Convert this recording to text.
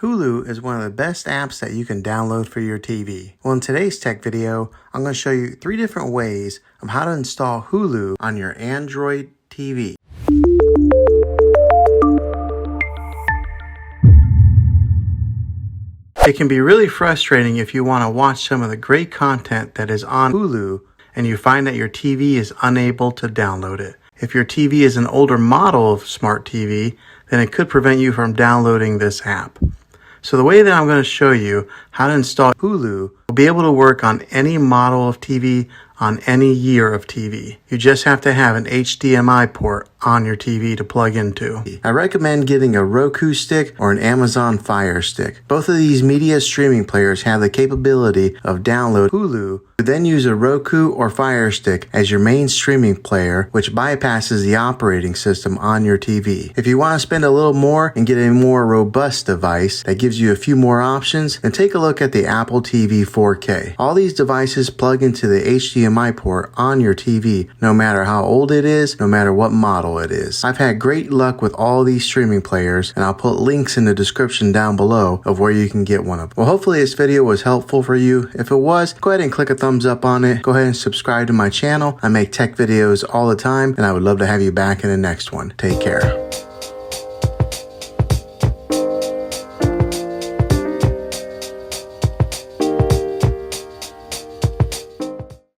Hulu is one of the best apps that you can download for your TV. Well, in today's tech video, I'm going to show you 3 different ways of how to install Hulu on your Android TV. It can be really frustrating if you want to watch some of the great content that is on Hulu and you find that your TV is unable to download it. If your TV is an older model of smart TV, then it could prevent you from downloading this app. So the way that I'm going to show you how to install Hulu will be able to work on any model of TV on any year of TV. You just have to have an HDMI port on your TV to plug into. I recommend getting a Roku stick or an Amazon Fire Stick. Both of these media streaming players have the capability of download Hulu. Then use a Roku or Fire Stick as your main streaming player, which bypasses the operating system on your TV. If you want to spend a little more and get a more robust device that gives you a few more options, then take a look at the Apple TV 4K. All these devices plug into the HDMI port on your TV, no matter how old it is, no matter what model it is. I've had great luck with all these streaming players, and I'll put links in the description down below of where you can get one of them. Well, hopefully this video was helpful for you. If it was, go ahead and click a thumbs up on it. Go ahead and subscribe to my channel. I make tech videos all the time, and I would love to have you back in the next one. Take care.